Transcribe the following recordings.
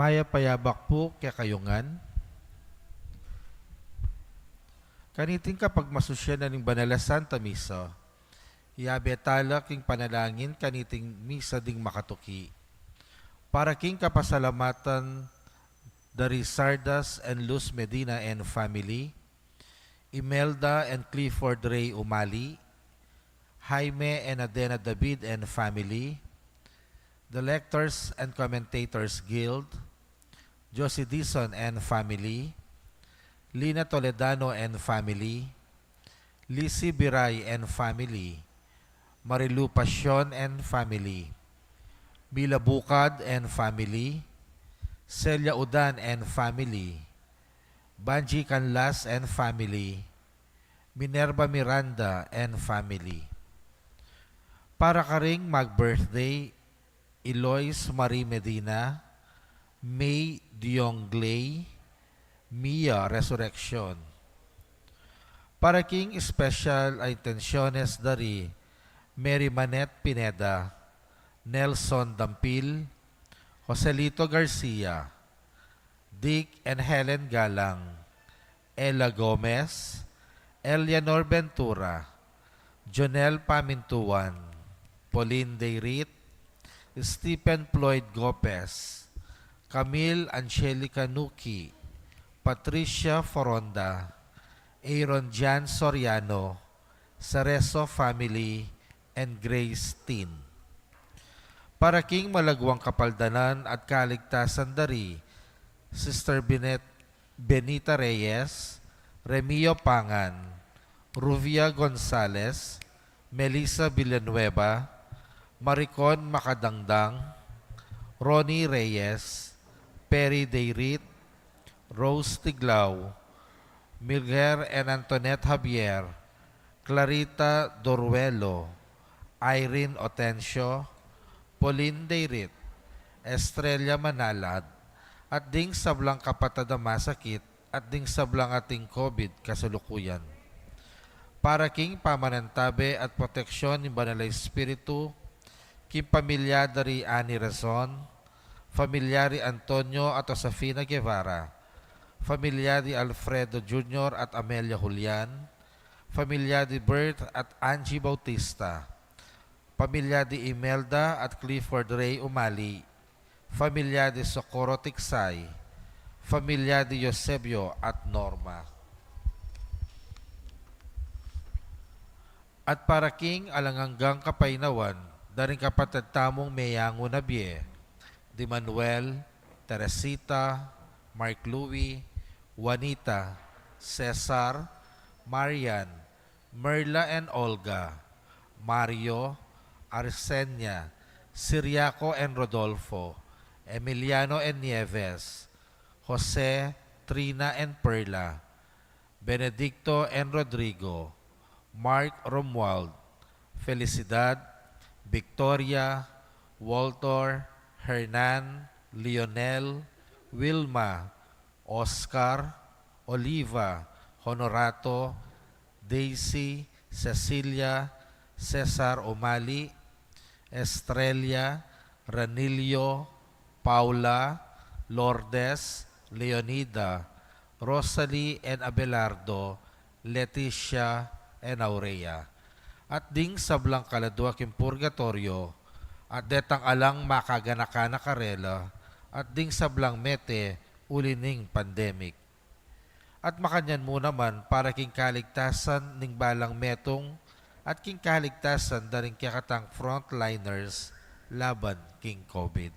Maya payabak po kaya kayungan. Kaniting kapag masusya na ning banala Santa Misa, iabe tala king panalangin kaniting misa ding makatuki. Para king kapasalamatan dari Sardas and Luz Medina and family, Imelda and Clifford Ray Umali, Jaime and Adena David and family, the Lectors and Commentators Guild, Josie Dison and family, Lina Toledano and family, Lizzie Biray and family, Marilu Pasyon and family, Mila Bukad and family, Celia Udan and family, Banji Canlas and family, Minerva Miranda and family. Para ka ring mag-birthday, Eloise Marie Medina, May Dionglay, Mia Resurrection. Para king special intenciones dari Mary Manette Pineda, Nelson Dampil, Joselito Garcia, Dick and Helen Galang, Ella Gomez, Eleanor Ventura, Jonel Pamintuan, Pauline Deirit, Stephen Floyd Gopez, Camille Angelica Nuki, Patricia Foronda, Aaron Jan Soriano, Sareso family, and Grace Tin. Para king malagwang kapaldanan at kaligtasan dari, Sister Benita Reyes, Remio Pangan, Ruvia Gonzales, Melissa Villanueva, Maricon Makadangdang, Ronnie Reyes, Perry Deirit, Rose Tiglao, Miguel and Antoinette Javier, Clarita Doruelo, Irene Otencio, Pauline Deirit, Estrella Manalad, at ding sablang kapatid masakit at ding sablang ating COVID kasulukuyan. Para king pamanantabe at proteksyon ng Banal Espiritu, king pamilya dari Ani Razon, familyari Antonio at Josefina Guevara, familyari Alfredo Jr. at Amelia Julian, familyari Bert at Angie Bautista, pamilya di Imelda at Clifford Ray Umali, pamilya di Socorro Tiksay, pamilya di Eusebio at Norma. At para king alanganggang kapainawan, daring kapatid tamong Mayango Nabie, di Manuel, Teresita, Mark Louie, Juanita, Cesar, Marian, Merla and Olga, Mario, Arsenia, Siriaco and Rodolfo, Emiliano and Nieves, Jose, Trina and Perla, Benedicto and Rodrigo, Mark Romuald, Felicidad, Victoria, Walter, Hernan, Lionel, Wilma, Oscar, Oliva, Honorato, Daisy, Cecilia, Cesar Umali, Estrella, Ranilio, Paula, Lourdes, Leonida, Rosalie and Abelardo, Leticia and Aurea. At ding sablang kaladwa kim purgatorio, at detang alang makaganakana karela, at ding sablang mete ulining pandemic. At makanyan mo naman para king kaligtasan ning balang metong at king kaligtasan daring kakatang frontliners laban king COVID.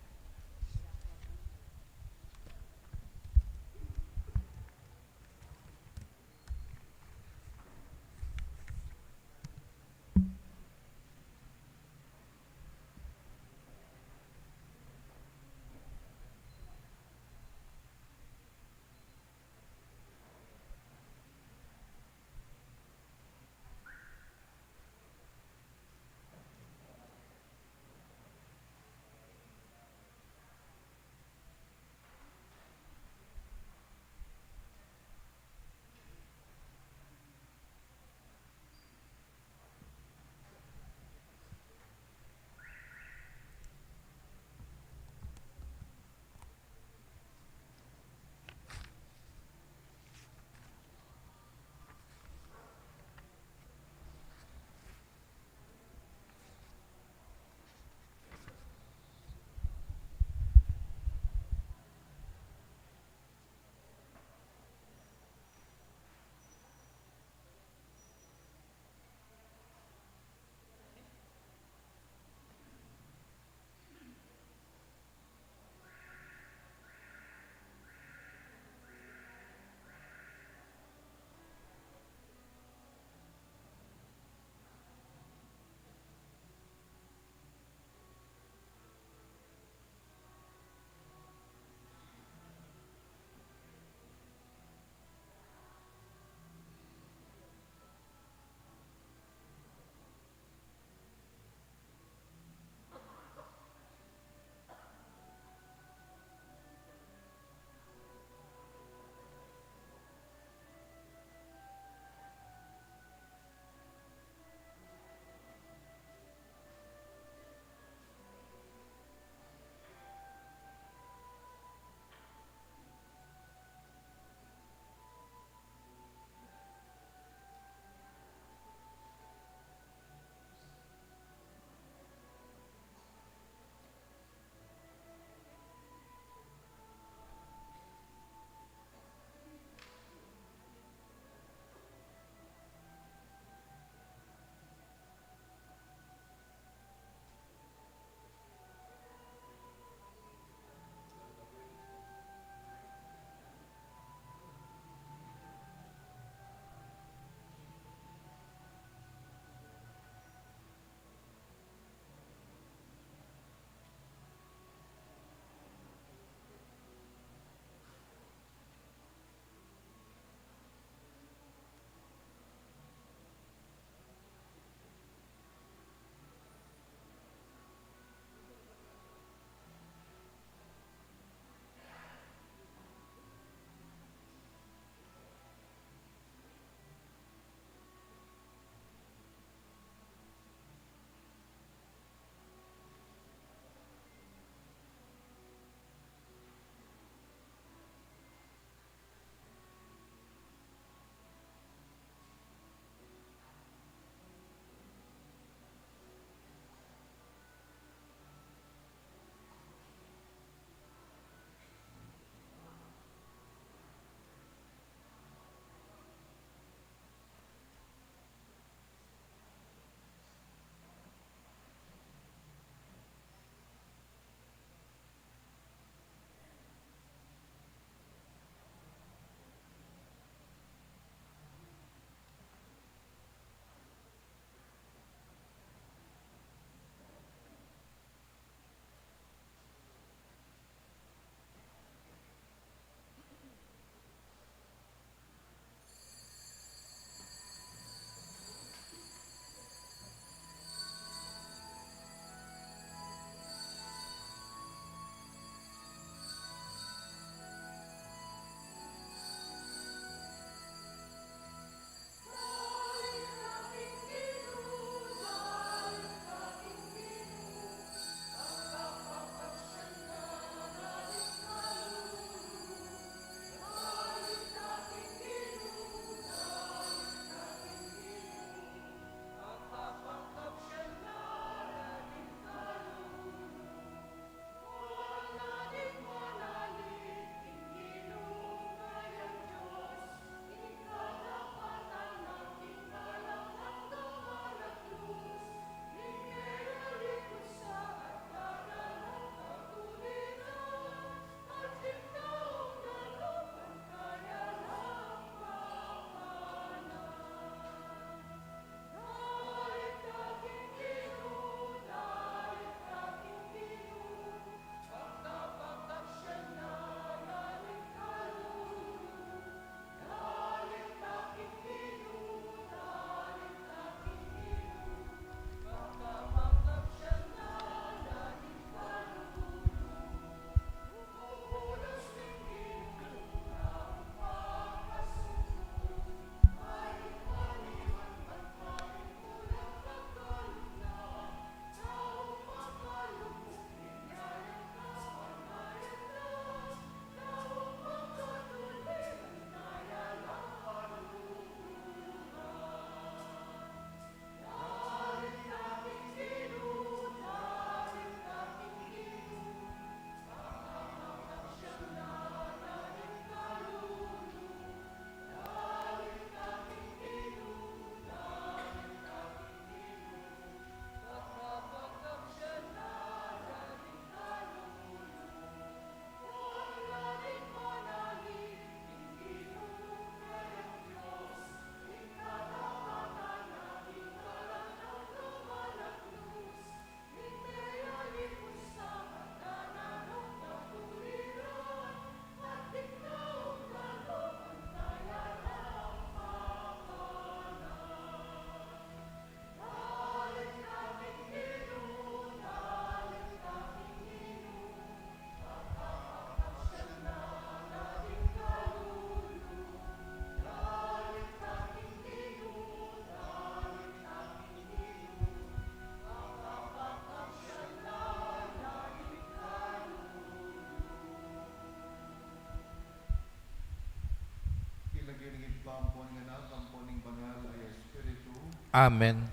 Pampon nga na, kamponing banal ay Espiritu, Amen.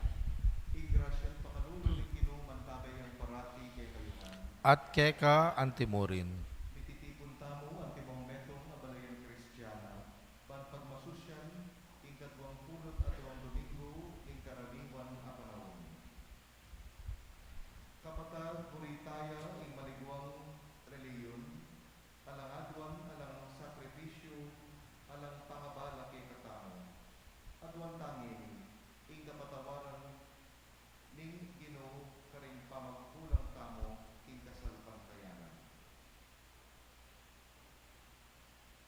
igrasyan pakanulo ni kinuman kakayang parati kay kayuhan. At keka antimurin. Bititipon tamo ang tibong metong abalayan Kristiyana, panpagmasusyan, ing pulot at Domingo, ing karaniwan a panahon. Kapatag, buritaya, ing maligwang reliyon, alang adwan, alang sakripisyo, alang pangabala kay katamo. Adwan tangin, ing kapatawaran, ning Ginoo karing pamagkulang tamo, ing kasalpantayanan.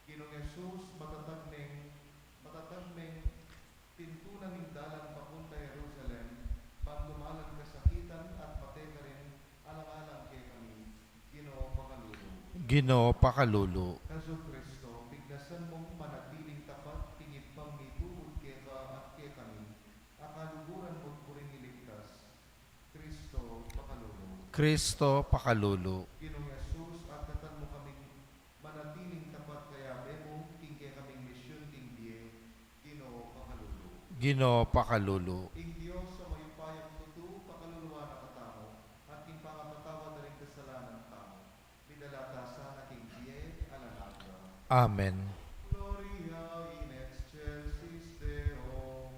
Ginoong Jesus, matatag ning pintunan ning dalan papunta Jerusalem, pandumalan kasakitan at patay ka rin, alang-alang kay kami, Ginoo pakalulo. Ginoo pakalulu. Kaso Kristo, biglasan mong manatiling tapat, tingit pang nituod kay ka at kay kami, akaluguran mo't puring iligtas, Kristo pakalulo. Kristo pakalulu. Ginoong Jesus, agkatan mo kaming manatiling tapat kaya bemo, king kaya kaming misyon ting biye, Ginoo pakalulo. Ginoo pakalulu. Ing Diyos sa mayupayang tutu, pakaluluwa na katamo, at king pangapatawa na rin kasalanan tamo. Pinalata sa aking biye, alanaga. Amen. Gloria in excelsis Deo.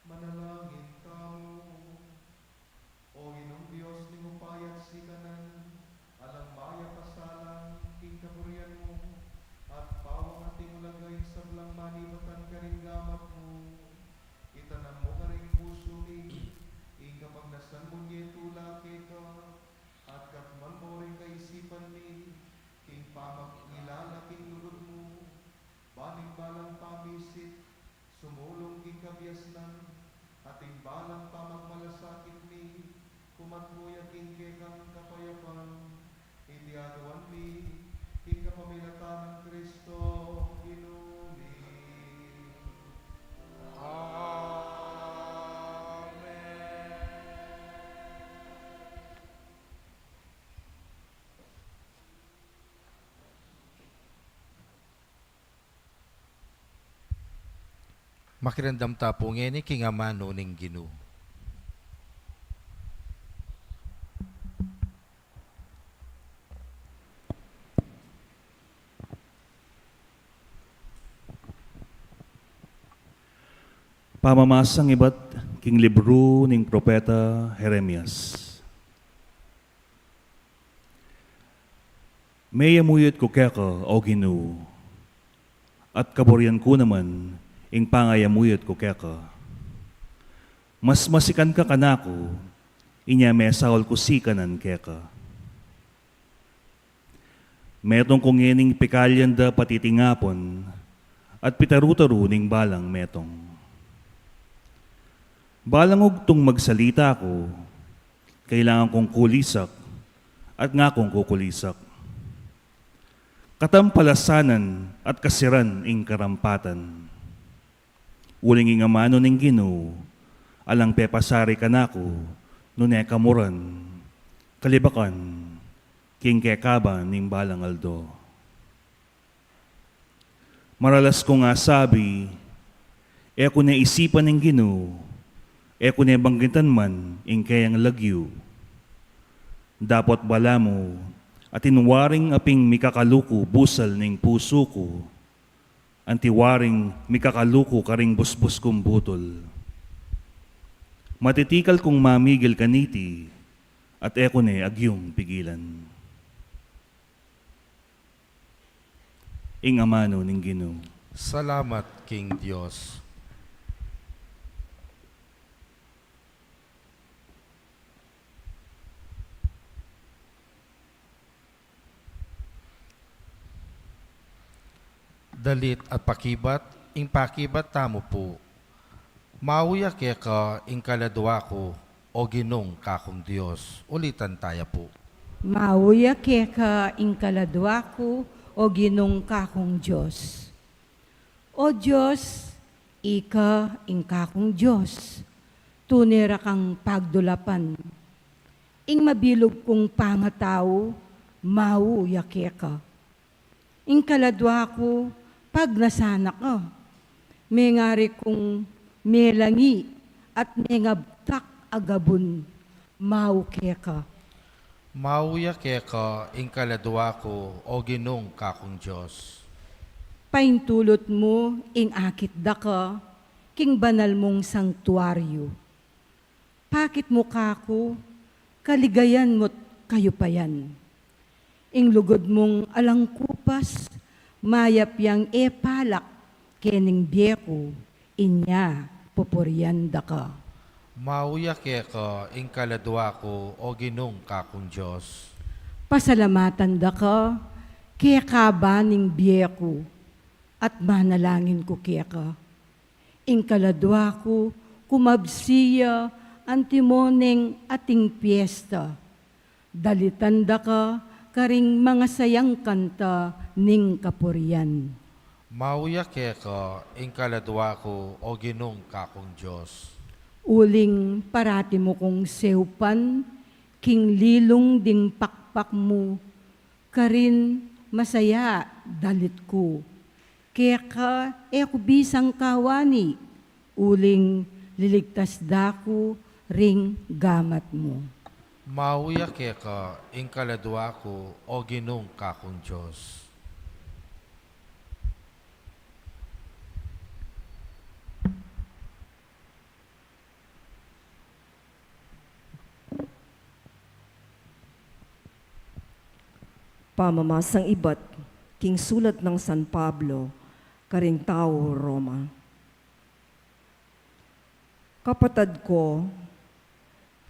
Manalangin kamo. O Ginoong Diyos, ni mo payat sikanan, alang maya pasalang, king kapurian mo, at pawang ating ulagay sa blang manibatan karinggamat mo. Itanam mo karing puso ing kapag nasan mo niya tulake ka, at katman mo rin kaisipan ni, king pamag king lugod mo, baning balang pamisit, sumulong king kabiasnan, ating balang pamagmalasakit ni, kumatmuya king kekang kapayapan, itiagawan mi, king kapamilatan ng Kristo, inuli. Makirandam tapo ngeni kingamano ning Ginoo. Pamamasang iba't king libro ning propeta Jeremias. May amuyot ko keka o Ginoo, at kaboryan ko naman ing pangayamuyot ko keka. Mas masikan ka kanako, inya mesawal ko sikanan keka. Metong kong ngening pikalyan da patitingapon, at pitarutaru ning balang metong. Balang tong magsalita ko, kailangan kong kulisak at nga kong kukulisak. Katampalasanan at kasiran ing karampatan. Uling ing amano ning Ginoo, alang pepasari kanako, nune kamuran, kalibakan, king kekaban ning balang aldo. Maralas ko nga sabi, eko na isipan ning Ginoo, eko ne banggitan man ing kayang lagyu. Dapat bala mo at inwaring aping mikakaluko busal ning puso ko. Antiwaring mikakaluko karing busbus kong butol. Matitikal kong mamigil kaniti at eko ne agyong pigilan. Ing amano ning Ginoo. Salamat King Dios. Dalit at pakibat, ing pakibat tamo po. Mauya keka ing kaladwa ko, o Ginong kakong Diyos. Ulitan tayo po. Mauya keka ing kaladwa ko, o Ginong kakong Diyos. O Diyos, ika ing kakong Diyos. Tunira kang pagdulapan. Ing mabilog kong pangatao, mauya keka. Ing kaladwa ko, pag nasana ka, may ngari kong melangi at may ngabtak agabun, mau keka. Mauya keka ing kaladwa ko, o Ginong kakong Diyos. Paintulot mo ing akit daka, king banal mong sangtuaryo. Pakit mo kako, kaligayan mo't kayo pa yan. Ing lugod mong alangkupas, mayap yang epalak, kening biyeko, inya pupuryanda ka. Mauya keka ing kaladwa ko, o Ginong kakong Diyos. Pasalamatan da ka, kaya ka ba ning biyeko, at manalangin ko kaya ka. Ing kaladwa ko, kumabsiya, antimoneng ating piyesta. Dalitanda ka, karing mga sayang kanta ning kapuryan. Mauya keka ing kaladwa ko, o Ginong kakong Diyos. Uling parati mo kong sewpan, king lilong ding pakpak mo, karin masaya dalit ko. Kaya ka, eko bisang kawani, uling liligtas dako, ring gamat mo. Mauya keka ing kaladwa ko, o Ginong kakong Diyos. Pamamasang iba't, king sulat ng San Pablo, karing tao Roma. Kapatad ko,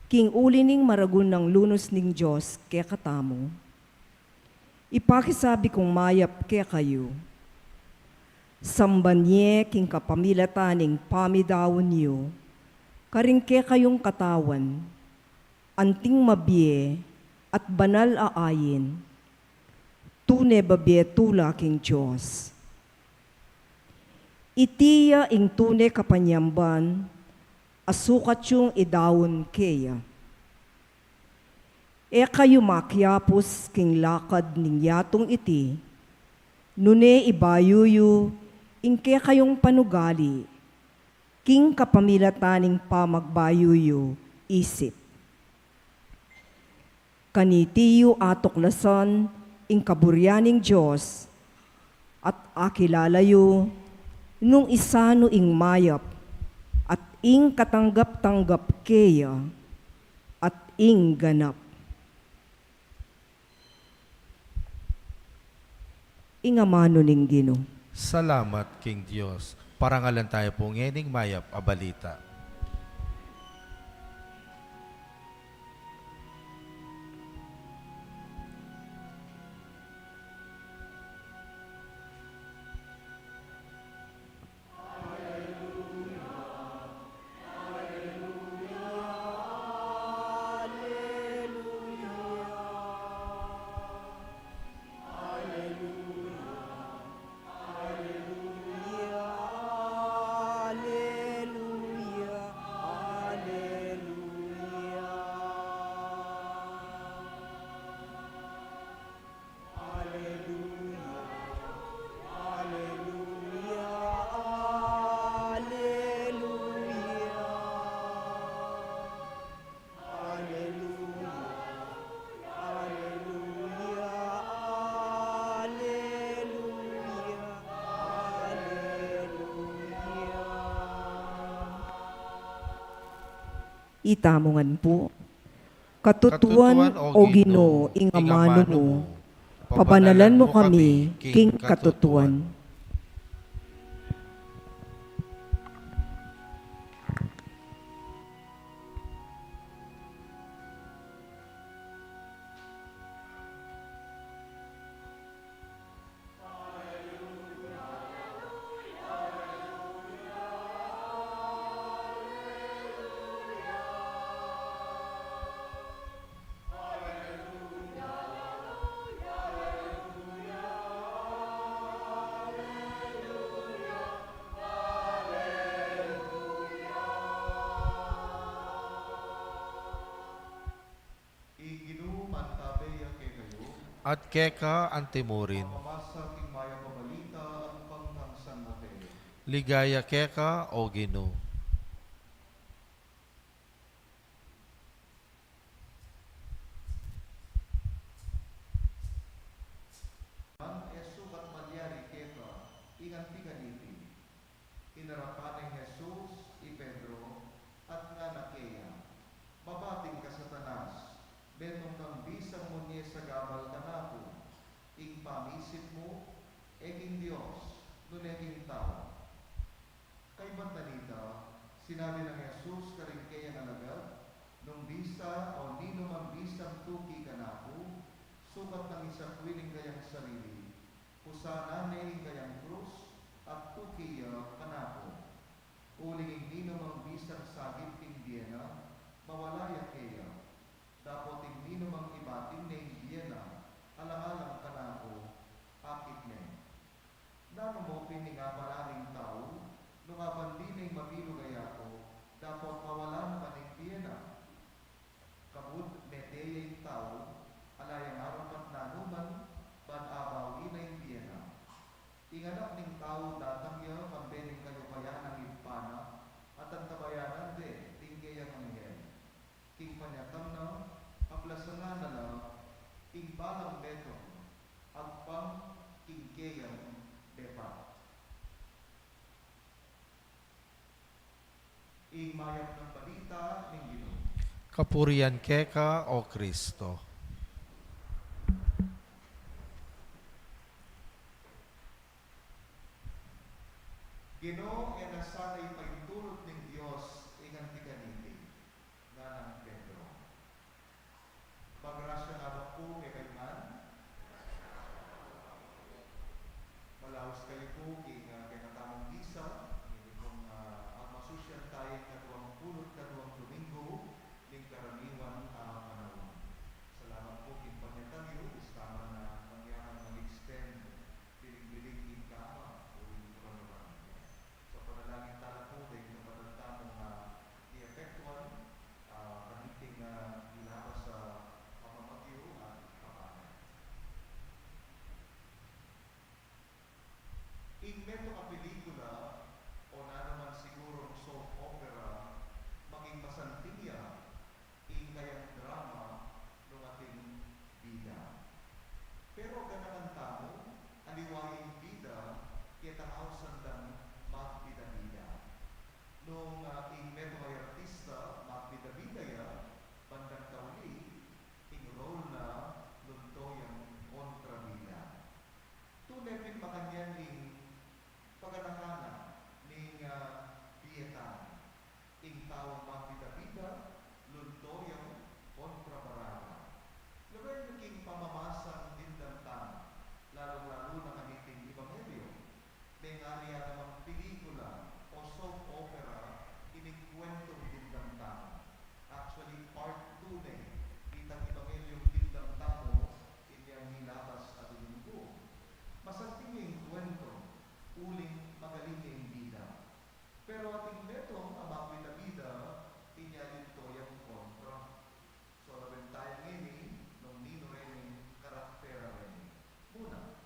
king uli ning maragun ng lunos ning Diyos kaya katamo, ipakisabi kong mayap kaya kayo, sambanye king kapamilataning pamidawon niyo, karing kaya kayong katawan, anting mabiye at banal aayin, tune babye tula king Diyos. Itiya ing tune kapanyamban, asukat yung idawon kaya. E kayo makyapos king lakad ning yatong iti, nune ibayuyu ing kaya kayong panugali, king kapamilataning pamagbayuyo isip. Kanitiyo atuklasan ing kaburyaning Diyos at akilalayo nung isano ing mayap at ing katanggap-tanggap keya at ing ganap. Ingamano ning Ginoo. Salamat, King Diyos. Parangalan tayo po ngening mayap abalita. Itamongan po. Katutuan o Ginoo, ingamano mo, pabanalan mo kami, King Katutuan. Ginoo mantabeya kay kayo, At keka ang timurin. mamasa king maya pabalita ang panghangsan natin. Ligaya keka o Ginoo. Ang Yesu kat malyari keta, ingan tiganiti. Inarapan ng Jesus, i Pedro, at nga nakeya. Mabating ka Satanas, betong kang bisang munye sa gabal ka napo. Ing pamisip mo, eking Diyos, nuneking tao. Kay Batanita, sinabi ng Jesus karing kaya nga agad, nung bisa o nino mang bisang tuki ka napo, sukat ng isa kwiling kayang sarili, kusana neing kayang krus, at tukiya kanapo. Uling nino mang bisang sagip king Diena, mawalaya kaya. Dapat nino mang ibating neing Diena, alang-alang kanapo, akit ne. Nano mo pininga maraming tao, nung abandi neing mabilo gaya ko, dapat mawalan ka ng Diena. Kabud neteyeng tao, alayang arapat na numan, ban-abawi na yung Diena. Inganak ning tao datangya, pambening kayo kaya ng impana, at ang tabayanan de, tinggayang anghel. King panyakam na, aplasangan na lang, king balang beto, at pang kingkayang depa. Ing mayap ng balita ng Ginoo. Kapurian keka o Kristo. Ginoo e nasanay paintulot ng Dios ingan tiganiti nga ng Pedro. Pagrasya nga po kay kayman, malawas kayo po kay natamang bisa, hindi kong ang masusyan tayo katuwang pulot katuwang Domingo, ning karaniwan panahon. pietà, ing taong mapita-pita, luntoyang kontrabaraga. Lugar king pamamasang dindamtang, lalong-lalo na kaniting Ebanghelyo. May nga niya namang pelikula o soap opera, inikwentong dindamtang. Actually, part 2 na eh. Kitang Ebanghelyong dindamtamo, inyang nilabas at linggo. Masanting yung kwento, uling magaling yung bida. Pero ating metong amang bida, inyalin to yung kontra. So, labing tayo ngayon, nung nino rin yung karaktera rin. Muna,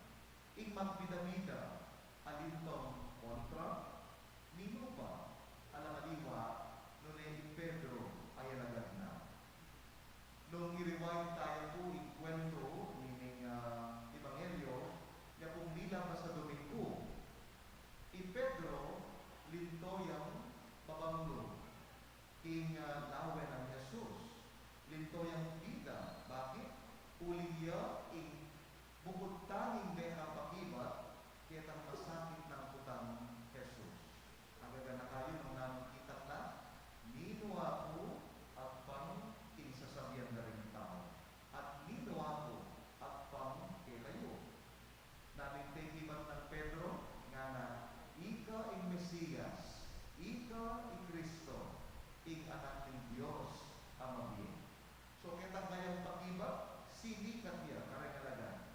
ing magbida-bida, alin tong kontra, nino ba, alang-aliwa, nung yung Pedro ay alagad na. Nung i-rewind tayo po, yung kwento, meaning Ebanghelyo, na kung nila sa Domingo, Pedro, lintoyang babanglo, king lawe ng Jesus. Lintoyang bida. Bakit? Uliya ing bukod tanging beha pakibat, kitang masakit ng putang Jesus. Ang gagana kayo nung nakikita na, nino ako at pang kinisasabihan na rin tao. At nino ako at pang kayo. Naming tekibat ng Pedro, nga na, ika ing Mesiyas, ika ing Kristo, ing anak ng Diyos, amabihin. So, kitang ngayong pakibat, sinikat niya, karagalagan.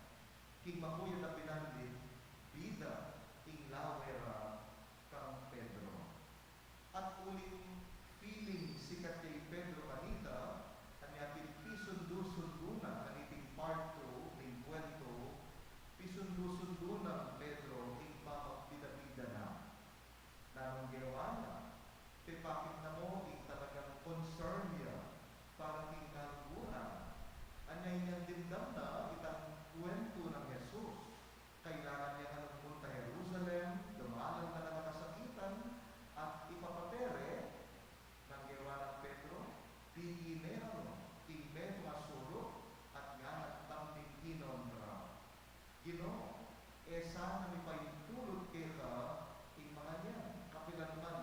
King makuyo na pinandit, bida, ing lawera, kang Pedro. At uling feeling sikat kay Pedro kanita, kanyating pisundo-sundo na, kaniting part 2, ning kwento, pisundo-sundo na Pedro, ing mamagbida-bida na. Nanong ginawa niya, tipakit na mo, ing talagang concern niya, para king kaluguran. Anyay niyang dindam na, itang kwento ng Jesus. Kailangan niya nga punta Jerusalem, dumalang na ng kasakitan, at ipapapere, ng ginawa ng Pedro, piginero, king medyo asuro, at nga nagtaming kinontra. Ginoo, sana mi paintulot kaya ing mga niyan, kapilan man,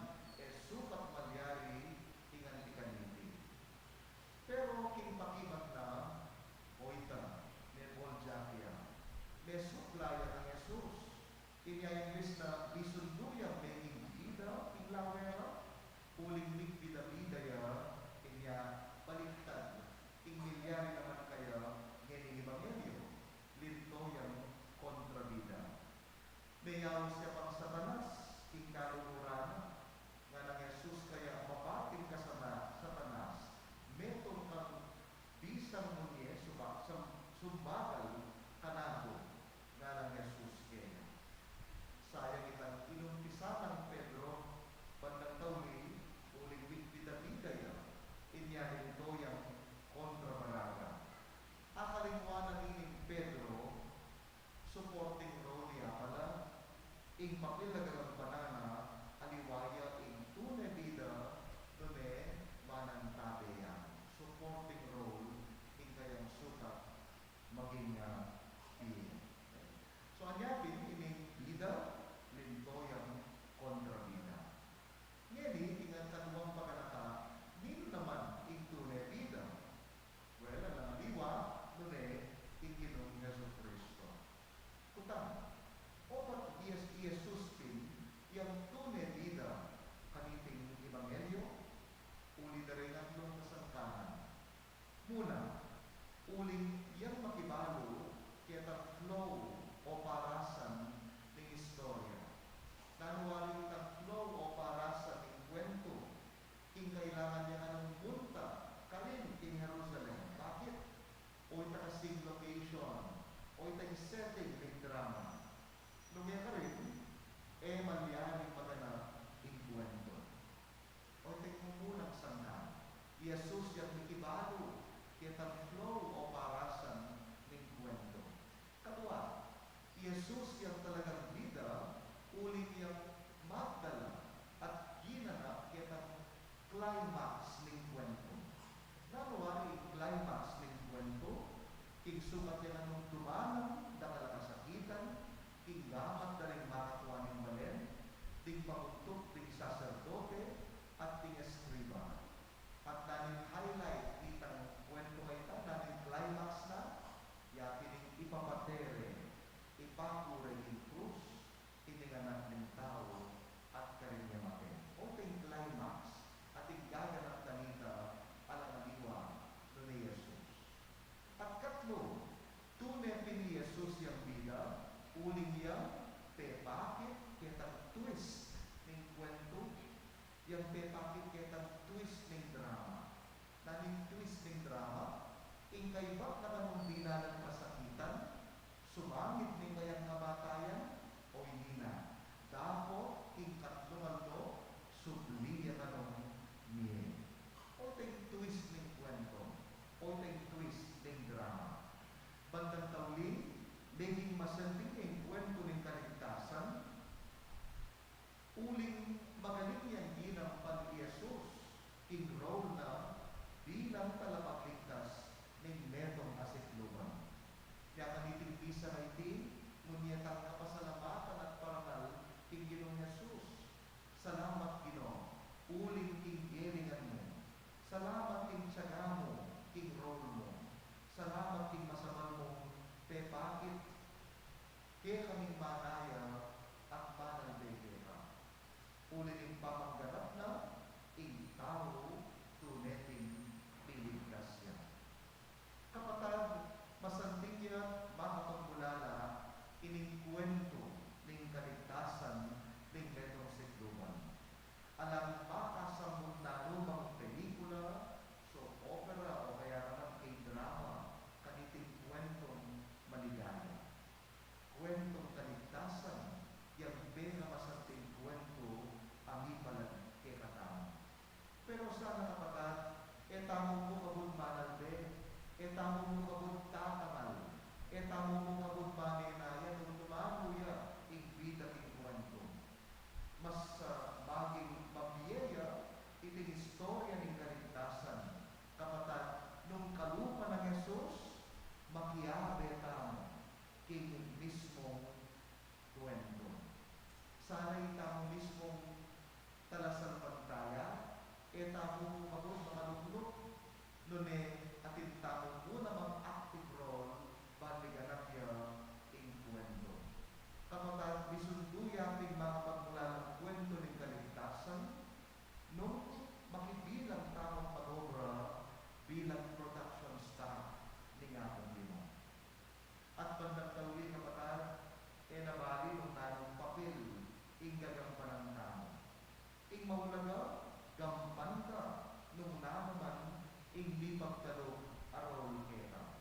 sukat malyari, ingan ikaniti. Pero king pakibat na, oita, nebol jakya, mesuklaya ng Jesus, inyayang na bisunduyang may bida, inglawera, uling bida-bida ya, inya baliktad, ing milyari naman kaya, ngayon Ebanghelyo, lintoyang kontrabida. Mayaw siya pang Satanas, ing kaluguran, nga ng Jesus kaya mapating ka sa Satanas, metong kang bisang munye, sumbagal, kanabo, nga ng Jesus kaya. Sayang itang inumpisa ng Pedro, bandang tauli, uling bida-bida ya, inyahin to yung kontrabaraga. Akalimwanan ining Pedro, supporting role niya pala, ing papilagang banana, aliwaya ing tunay bida, dune manantabe yan. Supporting role, ing kayang sukat, maging piye. So, anyapin, ining bida, lintoyang kontrabida. Ngayon, ingat kanuwang pagkanaka, nino naman ing tunay bida. Well, ang liwa, dune, ing Ginong Yesu Cristo. Kutang, opat Jesus pin, yung tunay bida, kaniting Ebanghelyo, uli na rin ang iyong kasangkahan. Muna, uling yung makibalo, kaya flow o parasan ng istorya. Nanuwaling ng flow o parasan ng kwento, king kailangan niya anong punta, kalin king Jerusalem. Bakit? O ita kasing location, o ita setting ng drama. Lumaya ka rin, malyaring magana ing kwento. O ita kumulang sangka. Jesus yung mikibalo, kaya flow o parasan ng kwento. Katwa, Jesus yung talagang bida, uling yung magdala at ginanap kaya climax ng kwento. Nanuwa yung climax ng kwento, king sumat yan anong dumanang, dakal kasakitan, king gamat na rin makakuha ng balen, ding pagpuntok, ding saserdote, yang pepakit ketang twist ng drama. Naning twist ng drama, ingkaybak na kanong binalang kasakitan, sumangit ng kayang kamatayan, o hindi na. Dapo, ingkatlumaldo, subliya kanong miye. O tayong twist ng kwento, o tayong twist ng drama. Bandang tawling, naging masanding ng kwento ng kaligtasan, uling magaling yan bilang pan-Iyesus, king role na bilang talapagligtas ng metong asikluban. Kaya kaniting bisa na iti, munyatang kapasalamatan at parangal king Ginoong Jesus. Salamat Ginoo, uling king geringan mo. Salamat king tiyaga mo, king role mo. Salamat king masamal mo, pepakit, kaya kaming manaya at banal begera. Ulitin pa magganap na, ing tao tuneting piligtas yan. Kapatid, masanting yan, makapagmulala, iningkwento ng kaligtasan ng metong sikluban. Alam makasamot na lumang pelikula, so opera o kaya naman k-drama, kaniting kwentong maligaya. Kwentong kaligtasan, yung pinakamasarting kwento ang ipalag katama. Pero sana kapatid, tamong mo kabut manalbe, tamong mo kabut tatangal, tamong mo kabut maninayan, kung tumamuya, igbita king kwento. Mas maging mabiyaya, iting istorya ng kaligtasan. Kapatid, nung kalupa ng Jesus, makiyabe tamo, king mismong kwento. Sana itang mismong talasal pagtaya, tamong magod mga luglok, nune atin tamong muna mang active role, baliganap ya ing kwento. Kapatid, bisunduya ating mga pagmula ng kwento ng kaligtasan, nung makibilang tamang pag-obra bilang production staff ni Ngapong Ginoo. At pandagtawin kapatid, nabali nung nanong papel, gagampan ng tao. Ing mahulaga, gampan ka, nung naman, di pagtalog arol kera.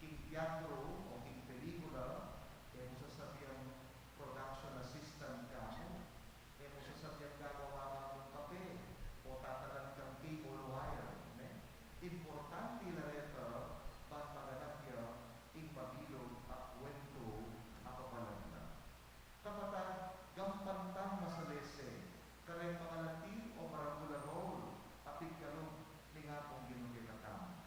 King teatro o king pelikula, mo sasabihang production assistant ka mo, mo sasabihang gagawa ng kape, o tatalan kang cable wire. Importante na rito, ba't maganap niya, ing mabilog at kwento ako palagna. Kapatid, gampantang masalese, kareng mga lati o maragularol, apig galong ni nga pong ginugitatam.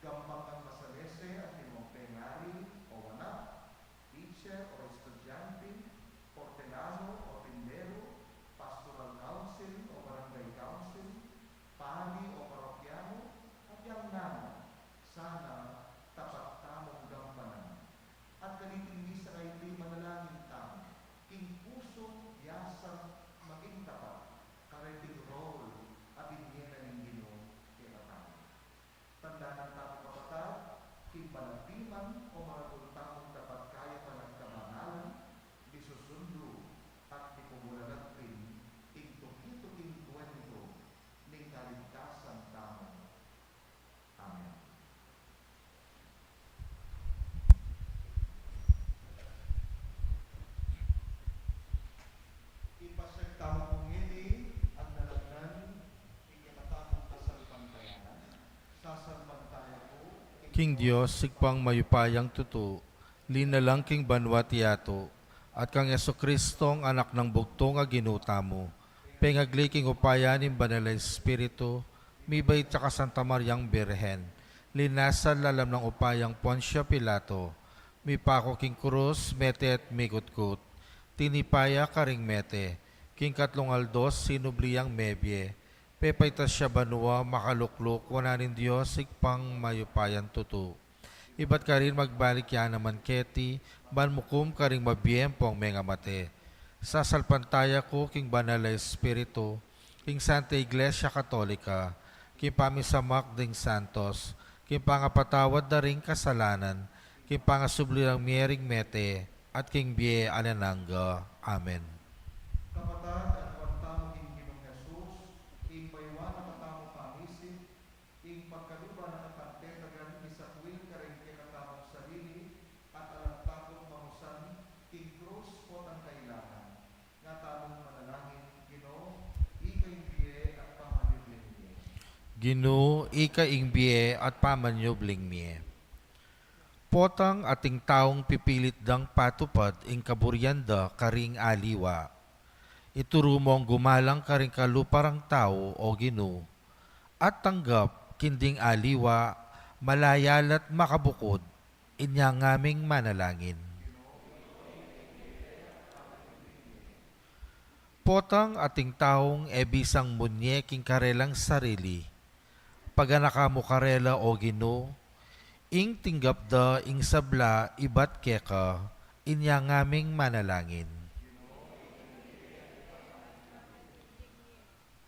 Gampantang masalese at imong pengari o wana, teacher o estudyante, portelano o tindero, pastoral council o barangay council, pali o parokyano, at yang nano, sana tapat tamong gampanan. At kaniting misa kay ito'y manalangin tamo, king puso yasang maging tapat, kareting role, abinyenan ng Ginoo kaya tamo. Tanda ng tamo kapatid, king palagtiman o maragul tamong tapat kaya panagkamanalan, di susundo at di pumulalat rin, king tuki-tuking kwento, ng kaligtasan tamo. Amen. Ipasag tamo kong ini ang nalagnan, ikinatamong kasalpantayanan, sasalpantaya ko, King Dios, sigpang mayupayang tutu, linalang king banwa tiyato, at kang Yeso Kristong anak ng bugtong nga ginuta mo, pengagli king upayanin banal Espiritu, mibay tsaka Santa Mariang Birhen, linasal lalam ng upayang Poncio Pilato, mipako king krus, mete at migutkut, tinipaya karing mete, king katlong aldos, sinubliyang mebye, pepaitas siya banwa, makalukluk, wananin Diyos, sigpang mayupayan tutu. Iba't ka rin magbalik yan naman keti, banmukum ka rin mabiyempong mga mate. Sasalpantaya ko, king banal na Espiritu, king Santa Iglesia Katolika, king pamisamak ding santos, king pangapatawad na ring kasalanan, king pangasublilang miering mete, at king biye anananga. Amen. kapatid, at kwantang king Ginong Jesus, ing pagkaluba na katagtetagan, isakwil ka rin kay katamong sarili, at alagtakot mamusan, king krus po ang kailangan. Nga tamong manalangin, Ginoo, ikay biye at pamanyubling biye. Ginoo, ikaingbiye at pamanyubling miye. Potang ating taong pipilit dang patupad ing kaburyanda karing aliwa. Iturumong gumalang karing kaluparang tao o Ginoo, at tanggap kinding aliwa, malayalat makabukod, inya ngaming manalangin. Potang ating taong ebisang munye king karelang sarili, paganaka mo karela o Ginoo, ing tinggap da ing sabla ibat keka, inya ngaming manalangin.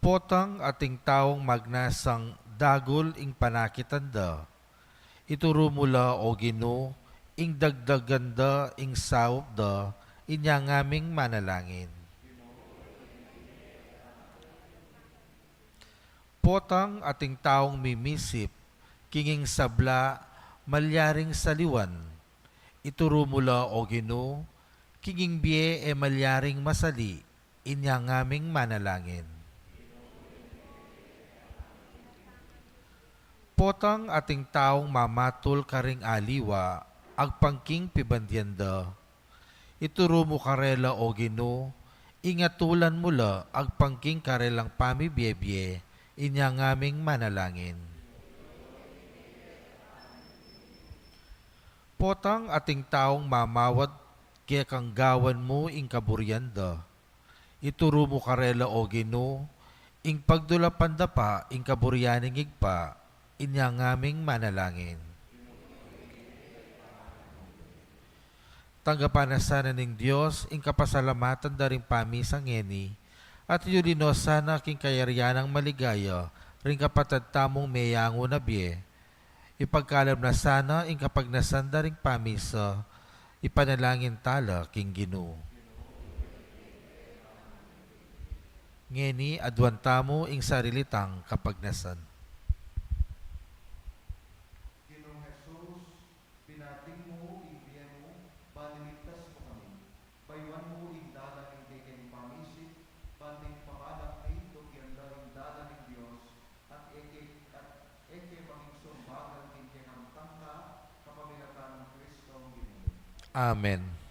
Potang ating taong magnasang dagol ing panakitanda, ituro mula o Ginoo, ing dagdaganda ing sawop da, inya ngaming manalangin. Potang ating taong mimisip, kinging sabla, malyaring saliwan, ituro mula o Ginoo, kinging biye e malyaring masali, inya ngaming manalangin. Potang ating taong mamatul karing aliwa, agpangking pibandyanda, ituro mo karela o Ginoo, ingatulan mula agpangking karelang pamibiyebye, inya ngaming manalangin. Potang ating taong mamawad kaya kang gawan mo ing kaburyanda, ituro mo karela o Ginoo, ing pagdulapanda pa ing kaburyaning igpa, inya ngaming manalangin. Tanggapanasanan ng Diyos, ing kapasalamatan daring pamisang ngeni, at yulinos sana king kayaryanang maligaya, ring kapatad tamong meyango na biye, ipagkalab na sana ing kapagnasanda ring pamisa, ipanalangin tala king Ginoo. Ngeni adwan tamo ing sarilitang kapagnasan. Ginoong Jesus, binating mo, ibiyan mo, baniligtas mo kami. Baywan mo, indala ng kay pamisip, banding pamalak na ito, kianda indala ng Diyos, at eke maging sumbagal ng kinamtang ka, kapamilatan ng Kristo ang Ginoo. Amen.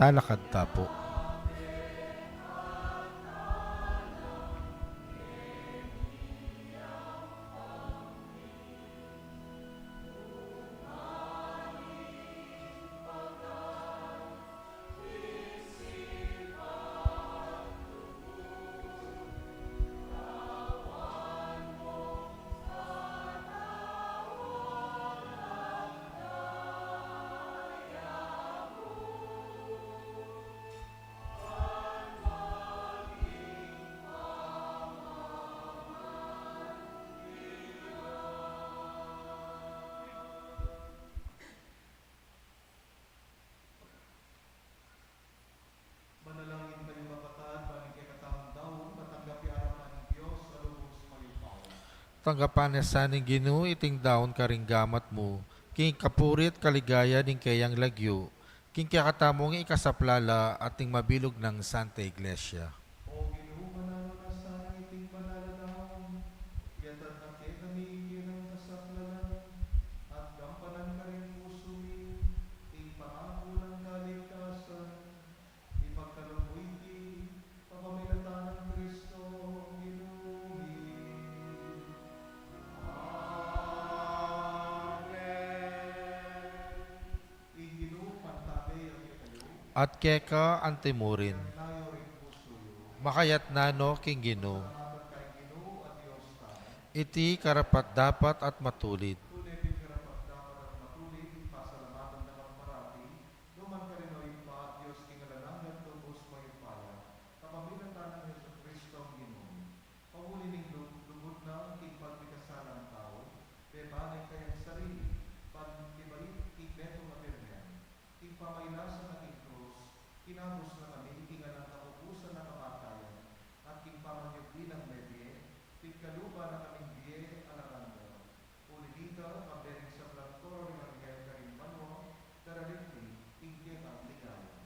Talakad tapo. Manalangin kayo kapatid, baling kay katawang daon, matanggapi arapan ng Diyos, alubos mayupaw. Tanggapan na saning Ginoo iting daon karing gamat mo, king kapurit kaligaya ning kayang lagyo, king kakatamong ikasaplala ating mabilog ng Santa Iglesia. O Ginoo manalo na sa iting panaladaon, yatad na kami kinang kasaklanan, at gampanan ka rin puso mi, ing pangako ng kaligtasan, ipagkalumoy ti, papamilatan ng Kristo, Ginoo. Amen. Ing Ginoo pantabay ang kayo, At keka antimurin, tayo rin puso yo. makayat nano king Ginoo, Salamat kay Ginoo at Diyos tayo. iti karapat dapat at matulid. Tunay pinagkarapat dapat at matuloy, pasalamatan na ng parati, duman ka rin o ipa at Diyos kingalangan tubos mayupaya, kapamilatan ng Yesu Kristo ang Ginoo. Pahuli ning lubot na ang tigpagpikasalang tao, bebanay kayang sarili, pagkibait tigbeto materyan, tigpamaylasan ng krus, kinabos na kami, itingalang kapupusan na kamatayan, at tigpamanyog bilang bebe, tigkalupa na kaming biye alakanda. Ulidita, pabering sa plantor, marigay ka rin mano, daraliti, tigyan ang ligaya.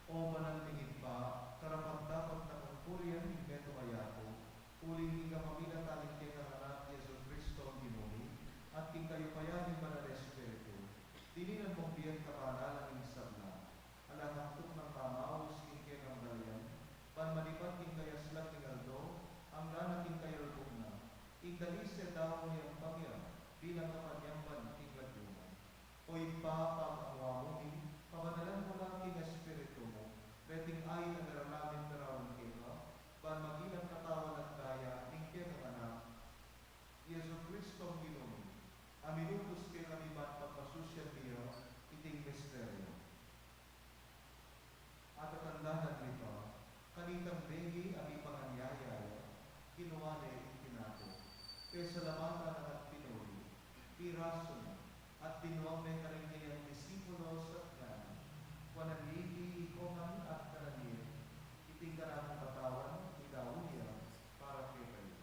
O manantingin pa, karapat dapat na pagpurian ng Beto Ayato, uling ika pamilataling kay kananak Yesu Kristo ang Ginoo, at king kayo payanin Banal Espiritu, dininan mong biyan kapanalan ng sabla, alahaktok ng tamaw, king ng dalian, panmalipat king kayas lang king aldo, ang nanaking kayo na, king dalise daw niyang pangyan, bilang kapanyamban king ladyuman. O ipa pag-awamuni, pabanalan mo lang king Espiritu mo, beting ay nagaralamin karawang kita, ban magilang katawan at daya, king kaya anak, Yesu Kristo ang Ginoo, aminutos kay kami man pagpasusya niya, iting misteryo. At atandahan nito, kanitang begi ang ipanganyayaya, ginawa na itinato, kay salamatan at pinuri, pirason, at binuang may karingyang disipulo sa kanan, wananliti, ikoman at kananir, itinggaran ng katawan, idawon niya, para kay kayo.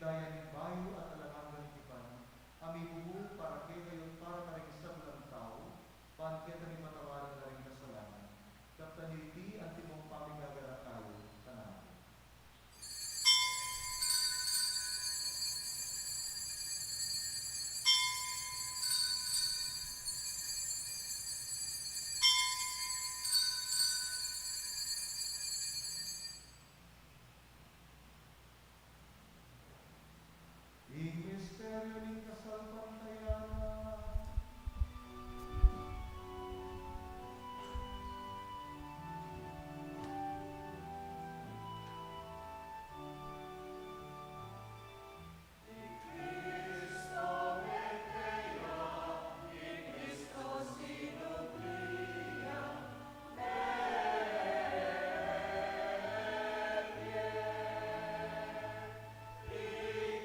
daya ni bayo at alamangang iban, amibubu para kayo para karikisab lang tao, pan kita ni matawaran na rin kasalanan. Kaptaniti at timong pamigagara kayo, tanan. Ing misteryo ning kasalpantayan,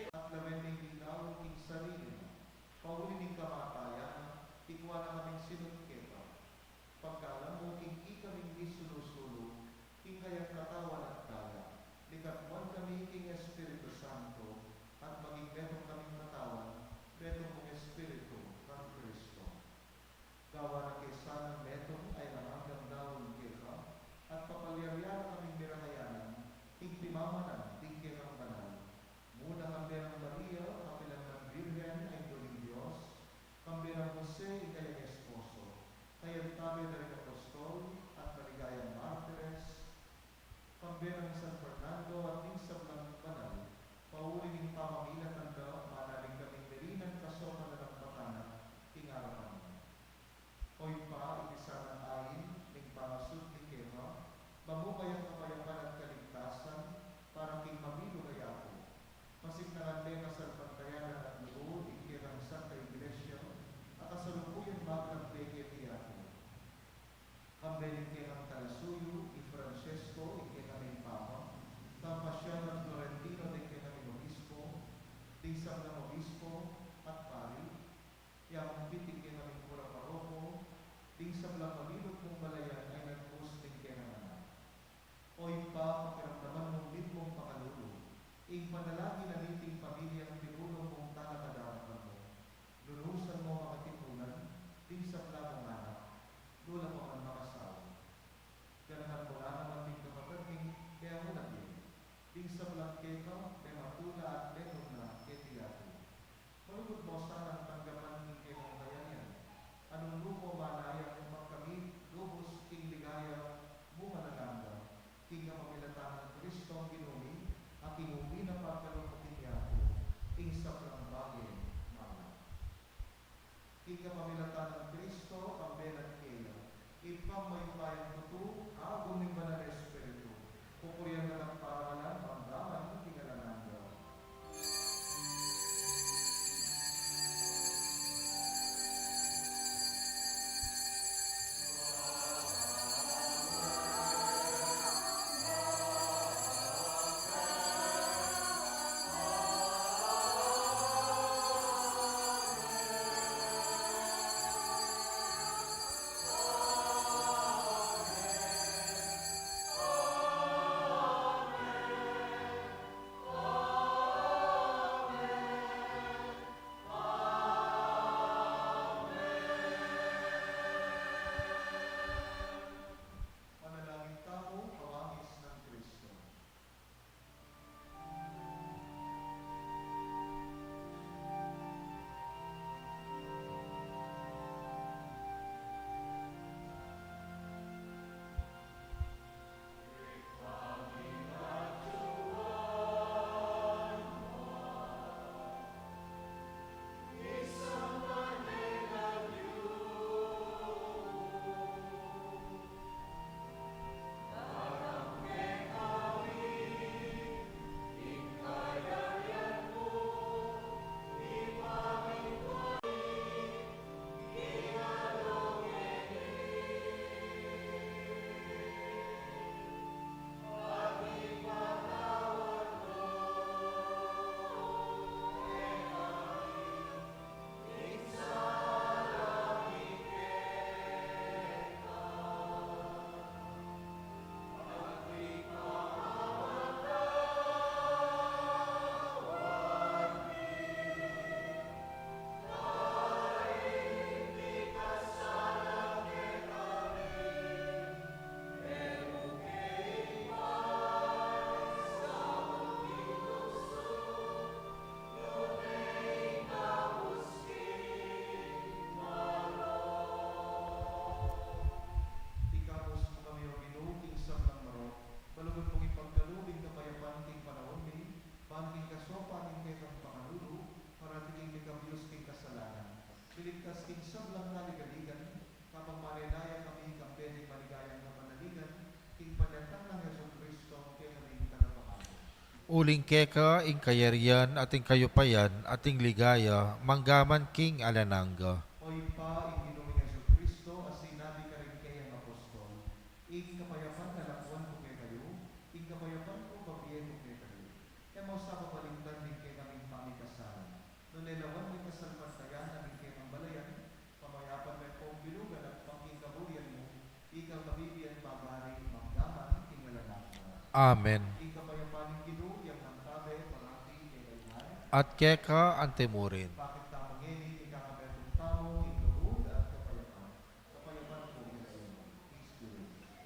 at lawen ning ligaw ing sarili, pauli ning kamatayan, tikwa na kaming sinungketa. Pagkaalam mo ing ikaming isulo-sulo, ing kayang katawan at daya, likatwan kami ing Espiritu Santo, at maging betong kaming katawan, betong mong Espiritu ng Kristo. Gawa na kaysa ng betong ay nangang daon kita, at papalyaryan kaming mirahayanan, ing timamanan, ing kitang banal. Muna kambirang Maria, kapilang ng Virgen ay tuwing Diyos, kambirang Jose, ikayang esposo, kayang tabi na rin apostol at maligayang martires, kambirang San Fernando at Insab ng Banal, pauli ng pamamilan ng daw, manaling kaming merinan kasokan na ng bakana, ingarapan mo. Hoy pa, ibisa ng ayin, ning pangasud ni Kema, mamukayang kapayapan at kaligtasan, parang king mamilo kaya ako. Masignahan din na sa pantayanan at loob, ikirang Santa Iglesia, at kasalukuyan maglang peke tiyako. Kambeling kirang Talasuyo, i Francesco, ikinaming Papa, Tampasyan ng Florentino, di kinaming Obispo, di edi maligayang na panaligan, king panyatang ng Yeso Kristo, kaya kaming tagapangako. Uling keka, ing kayarian, ating kayupayan, ating ligaya, manggaman king alanangga. Oy pa, ing Ginoong Yeso Kristo, as sinabi ka rin kayang apostol, ing kapayapan kalakwan ko kay kayo, ing kapayapan ko pabiyen ko kay kayo. Kaya mo sa kapalintan din kay kaming pamikasalan. Noon nilawan may kasalpantayan namin kay balayan, pamayapan may pong bilugan at pangkikabuyan mo, ikaw kabibiyan pagari, manggaman, ing malanakwa. Amen. Ing kapayapan ng Ginoo, yang mantabe, parati, kay kayo. At keka, antemurin. Bakit tamang ngeni, ikakabetong tamo, iluhod at kapayapan. Kapayapan po kayo. Peace be with you.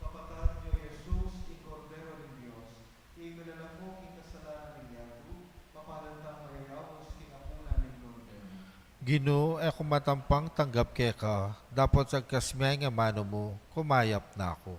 Kapatid niyo Jesus, ikordero ng Diyos, iminalangkok ing kasalanan ng yato, papalantang mayayabos king apuna ng Lorden. Ginoo, ako matampang tanggap keka, dapat sa kasmay nga mano mo, kumayap na ako.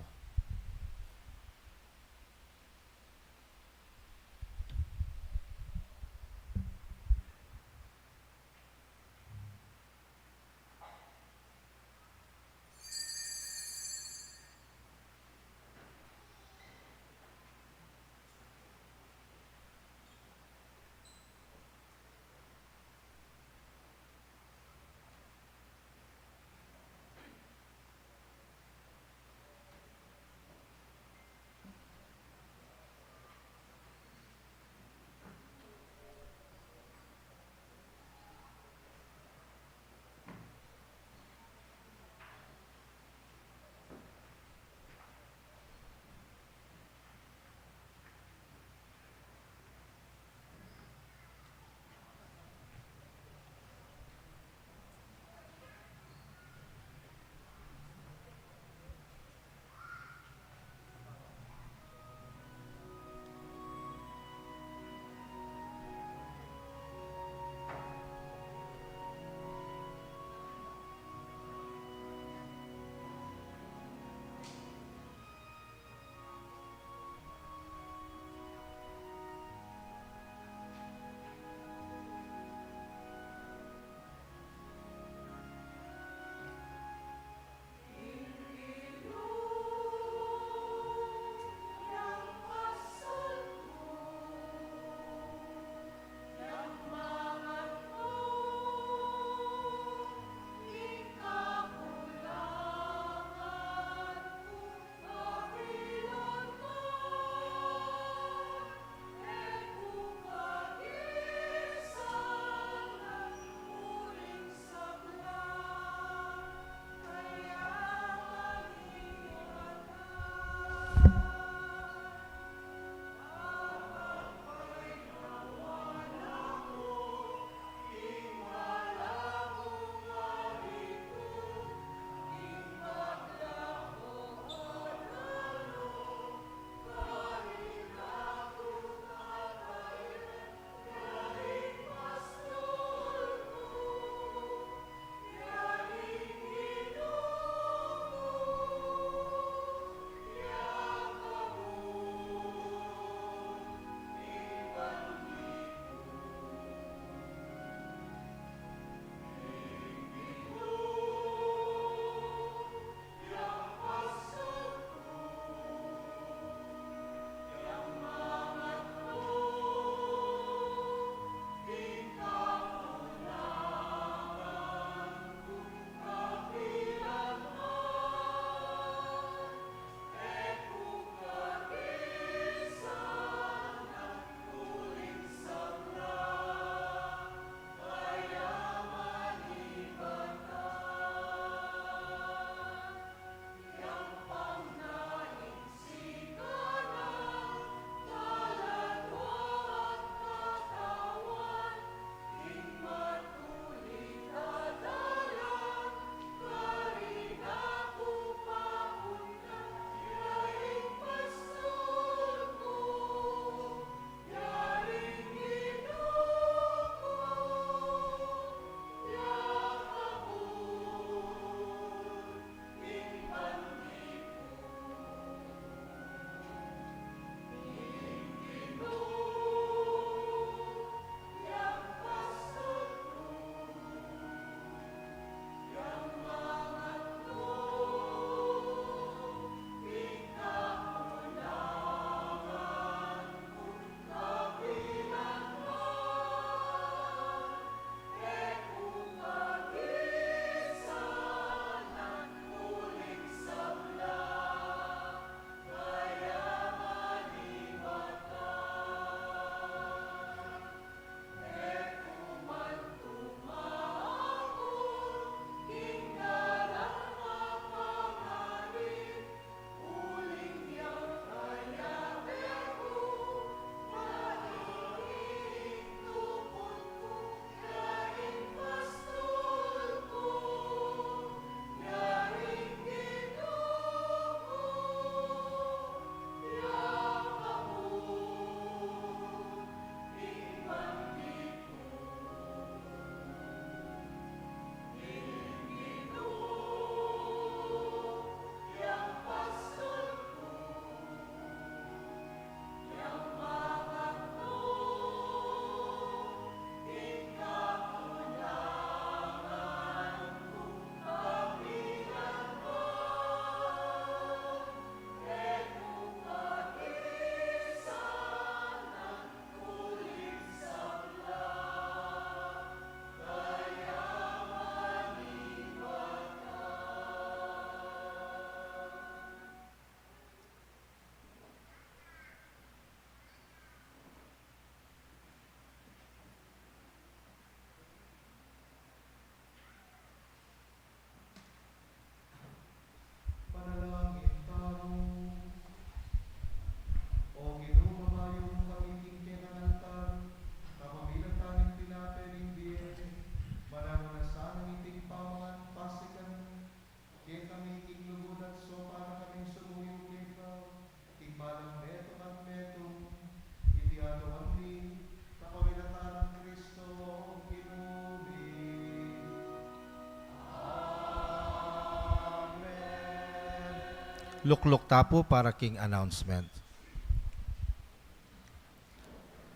Lukluk tapo para king announcement.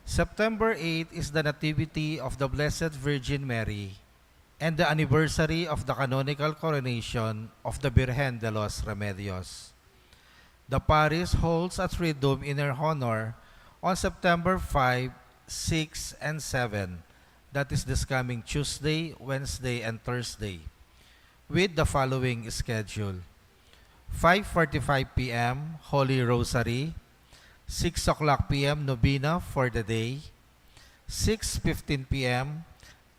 September 8 is the Nativity of the Blessed Virgin Mary and the anniversary of the canonical coronation of the Virgen de los Remedios. The parish holds a Triduum in her honor on September 5, 6, and 7, that is this coming Tuesday, Wednesday, and Thursday, with the following schedule. 5:45 p.m. Holy Rosary, 6 o'clock p.m. Novena for the day, 6:15 p.m.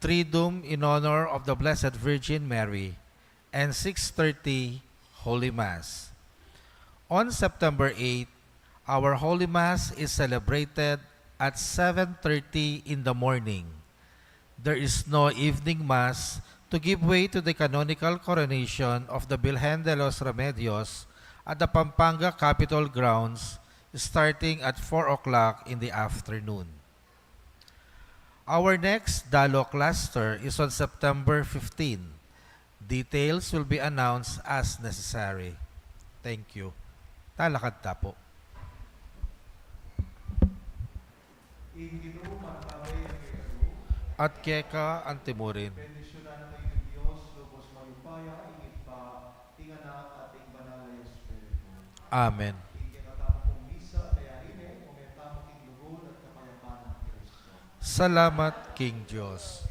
Triduum in honor of the Blessed Virgin Mary, and 6:30 Holy Mass. On September 8, our Holy Mass is celebrated at 7:30 in the morning. There is no evening Mass to give way to the canonical coronation of the Virgen de los Remedios at the Pampanga Capitol grounds starting at 4 o'clock in the afternoon. Our next Dalo cluster is on September 15. Details will be announced as necessary. Thank you. Talakad tapo. Ingino mantabay ang ikalu, At keka antimurin. bendisyonan kayo ng Diyos, lubos mayupaya, ingit pa, tinganak at banal na Espiritu. Amen. Ikinatamo kong misa, kaya rin, kumentamo king lugod at kapayapaan ng Kristo. Salamat, King Diyos.